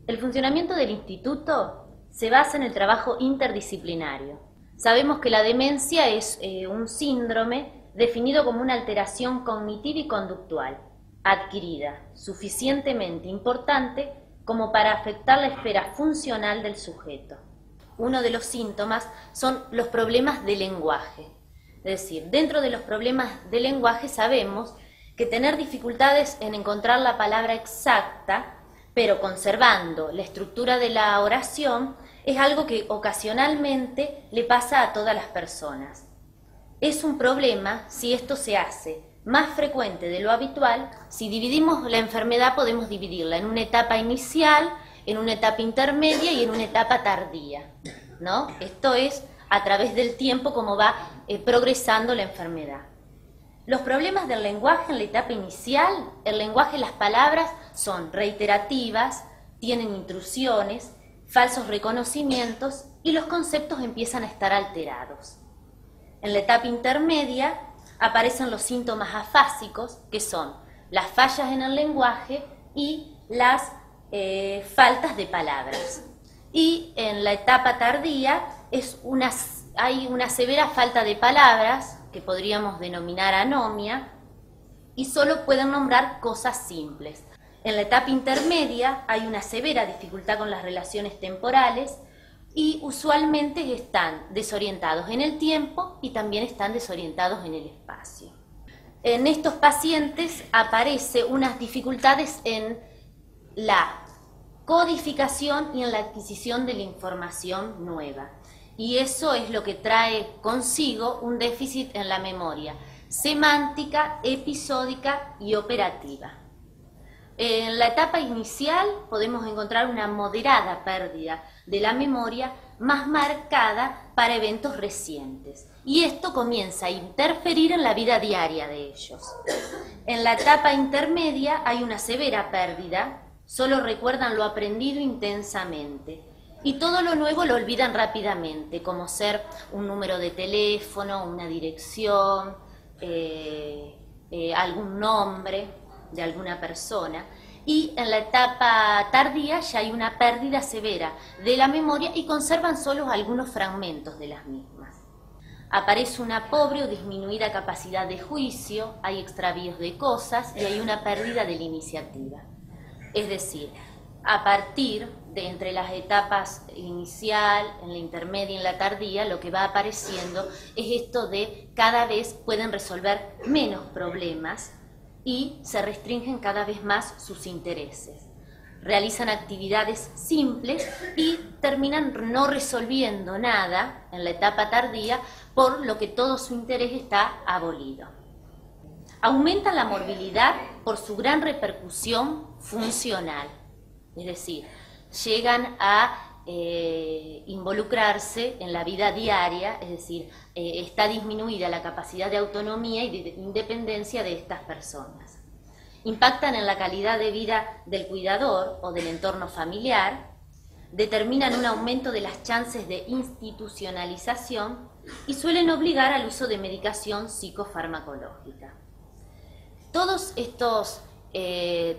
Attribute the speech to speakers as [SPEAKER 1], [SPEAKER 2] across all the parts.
[SPEAKER 1] El funcionamiento del instituto se basa en el trabajo interdisciplinario. Sabemos que la demencia es un síndrome definido como una alteración cognitiva y conductual adquirida, suficientemente importante como para afectar la esfera funcional del sujeto. Uno de los síntomas son los problemas de lenguaje. Es decir, dentro de los problemas de lenguaje sabemos que tener dificultades en encontrar la palabra exacta, pero conservando la estructura de la oración, es algo que ocasionalmente le pasa a todas las personas. Es un problema si esto se hace más frecuente de lo habitual. Si dividimos la enfermedad podemos dividirla en una etapa inicial, en una etapa intermedia y en una etapa tardía, ¿no? Esto es a través del tiempo como va progresando la enfermedad. Los problemas del lenguaje en la etapa inicial, el lenguaje, las palabras son reiterativas, tienen intrusiones, falsos reconocimientos y los conceptos empiezan a estar alterados. En la etapa intermedia aparecen los síntomas afásicos, que son las fallas en el lenguaje y las faltas de palabras. Y en la etapa tardía hay una severa falta de palabras, que podríamos denominar anomia, y solo pueden nombrar cosas simples. En la etapa intermedia hay una severa dificultad con las relaciones temporales y usualmente están desorientados en el tiempo y también están desorientados en el espacio. En estos pacientes aparecen unas dificultades en la codificación y en la adquisición de la información nueva. Y eso es lo que trae consigo un déficit en la memoria semántica, episódica y operativa. En la etapa inicial podemos encontrar una moderada pérdida de la memoria más marcada para eventos recientes. Y esto comienza a interferir en la vida diaria de ellos. En la etapa intermedia hay una severa pérdida, solo recuerdan lo aprendido intensamente. Y todo lo nuevo lo olvidan rápidamente, como ser un número de teléfono, una dirección, algún nombre de alguna persona. Y en la etapa tardía ya hay una pérdida severa de la memoria y conservan solo algunos fragmentos de las mismas. Aparece una pobre o disminuida capacidad de juicio, hay extravíos de cosas y hay una pérdida de la iniciativa. Es decir, a partir de entre las etapas inicial, en la intermedia y en la tardía, lo que va apareciendo es esto de cada vez pueden resolver menos problemas y se restringen cada vez más sus intereses. Realizan actividades simples y terminan no resolviendo nada en la etapa tardía, por lo que todo su interés está abolido. Aumentan la morbilidad por su gran repercusión funcional, es decir, llegan a involucrarse en la vida diaria, es decir, está disminuida la capacidad de autonomía y de independencia de estas personas. Impactan en la calidad de vida del cuidador o del entorno familiar, determinan un aumento de las chances de institucionalización y suelen obligar al uso de medicación psicofarmacológica. Todos estos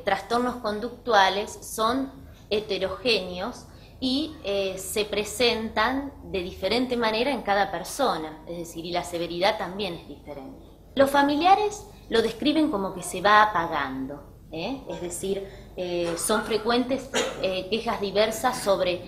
[SPEAKER 1] trastornos conductuales son heterogéneos y se presentan de diferente manera en cada persona, es decir, y la severidad también es diferente. Los familiares lo describen como que se va apagando, es decir, son frecuentes quejas diversas sobre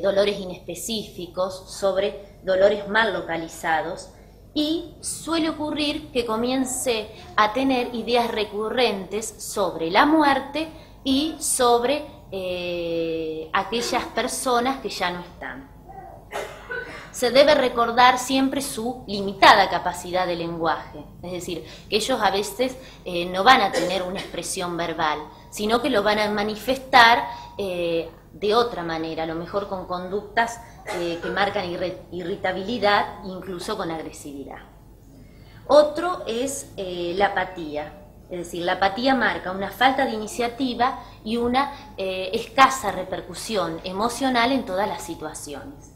[SPEAKER 1] dolores inespecíficos, sobre dolores mal localizados, y suele ocurrir que comience a tener ideas recurrentes sobre la muerte y sobre aquellas personas que ya no están. Se debe recordar siempre su limitada capacidad de lenguaje, es decir, que ellos a veces no van a tener una expresión verbal, sino que lo van a manifestar de otra manera, a lo mejor con conductas que marcan irritabilidad, incluso con agresividad. Otro es la apatía. Es decir, la apatía marca una falta de iniciativa y una escasa repercusión emocional en todas las situaciones.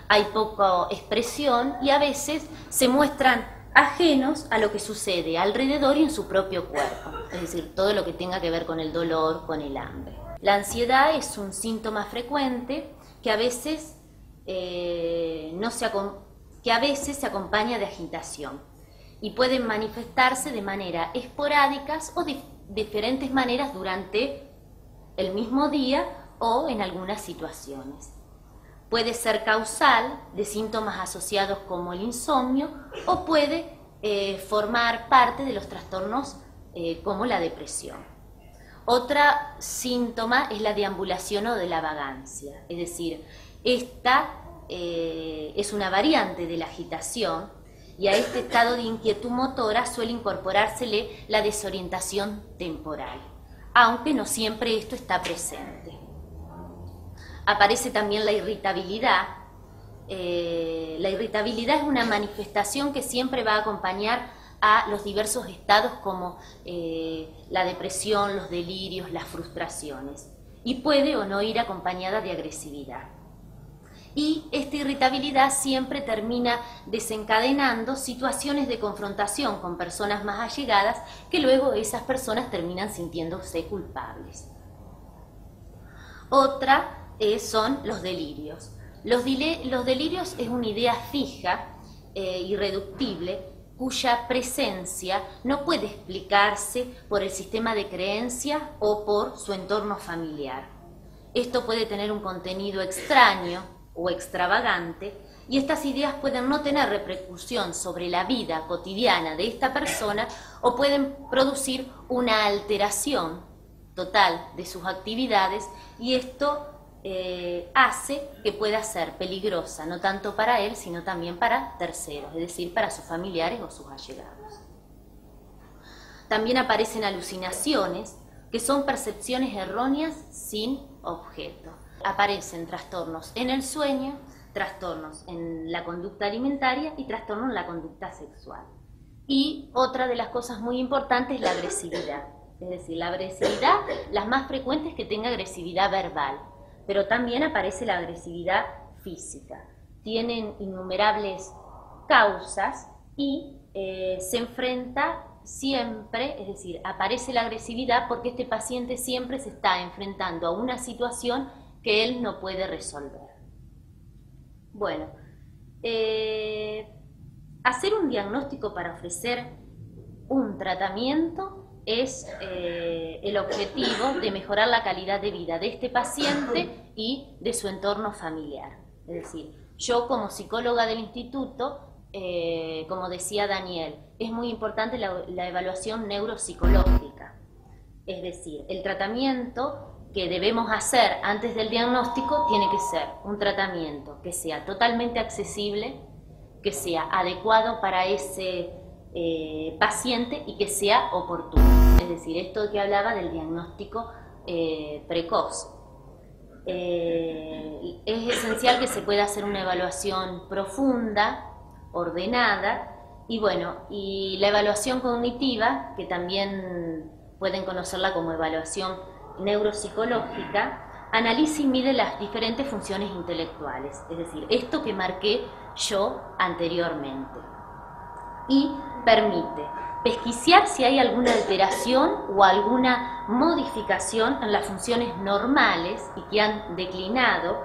[SPEAKER 1] Hay poca expresión y a veces se muestran ajenos a lo que sucede alrededor y en su propio cuerpo. Es decir, todo lo que tenga que ver con el dolor, con el hambre. La ansiedad es un síntoma frecuente que a veces, se acompaña de agitación y pueden manifestarse de manera esporádicas o de diferentes maneras durante el mismo día o en algunas situaciones. Puede ser causal de síntomas asociados como el insomnio o puede formar parte de los trastornos como la depresión. Otro síntoma es la deambulación o de la vagancia, es decir, esta es una variante de la agitación y a este estado de inquietud motora suele incorporársele la desorientación temporal, aunque no siempre esto está presente. Aparece también la irritabilidad. La irritabilidad es una manifestación que siempre va a acompañar a los diversos estados como la depresión, los delirios, las frustraciones, y puede o no ir acompañada de agresividad. Y esta irritabilidad siempre termina desencadenando situaciones de confrontación con personas más allegadas que luego esas personas terminan sintiéndose culpables. Otra son los delirios. Los delirios es una idea fija, irreductible, cuya presencia no puede explicarse por el sistema de creencias o por su entorno familiar. Esto puede tener un contenido extraño o extravagante y estas ideas pueden no tener repercusión sobre la vida cotidiana de esta persona o pueden producir una alteración total de sus actividades y esto hace que pueda ser peligrosa, no tanto para él, sino también para terceros, es decir, para sus familiares o sus allegados. También aparecen alucinaciones, que son percepciones erróneas sin objeto. Aparecen trastornos en el sueño, trastornos en la conducta alimentaria y trastornos en la conducta sexual. Y otra de las cosas muy importantes es la agresividad. Es decir, la agresividad, las más frecuentes es que tenga agresividad verbal, pero también aparece la agresividad física. Tienen innumerables causas y se enfrenta siempre, es decir, aparece la agresividad porque este paciente siempre se está enfrentando a una situación que él no puede resolver. Bueno, hacer un diagnóstico para ofrecer un tratamiento es el objetivo de mejorar la calidad de vida de este paciente y de su entorno familiar. Es decir, yo como psicóloga del instituto, como decía Daniel, es muy importante la evaluación neuropsicológica. Es decir, el tratamiento que debemos hacer antes del diagnóstico tiene que ser un tratamiento que sea totalmente accesible, que sea adecuado para ese paciente y que sea oportuno. Es decir, esto que hablaba del diagnóstico precoz. Es esencial que se pueda hacer una evaluación profunda, ordenada, y bueno, y la evaluación cognitiva, que también pueden conocerla como evaluación neuropsicológica, analiza y mide las diferentes funciones intelectuales, es decir, esto que marqué yo anteriormente, y permite pesquisar si hay alguna alteración o alguna modificación en las funciones normales y que han declinado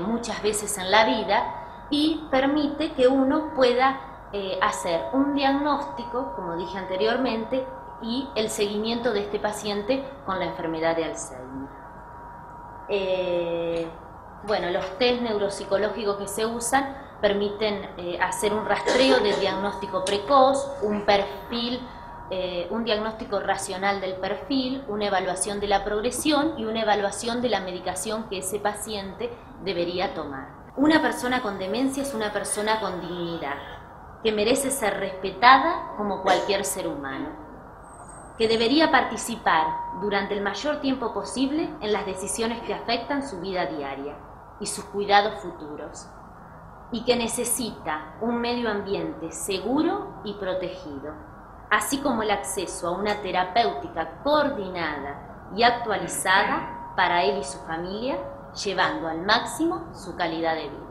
[SPEAKER 1] muchas veces en la vida, y permite que uno pueda hacer un diagnóstico, como dije anteriormente, y el seguimiento de este paciente con la enfermedad de Alzheimer. Bueno, los test neuropsicológicos que se usan permiten hacer un rastreo de diagnóstico precoz, un perfil, un diagnóstico racional del perfil, una evaluación de la progresión y una evaluación de la medicación que ese paciente debería tomar. Una persona con demencia es una persona con dignidad, que merece ser respetada como cualquier ser humano, que debería participar durante el mayor tiempo posible en las decisiones que afectan su vida diaria y sus cuidados futuros, y que necesita un medio ambiente seguro y protegido, así como el acceso a una terapéutica coordinada y actualizada para él y su familia, llevando al máximo su calidad de vida.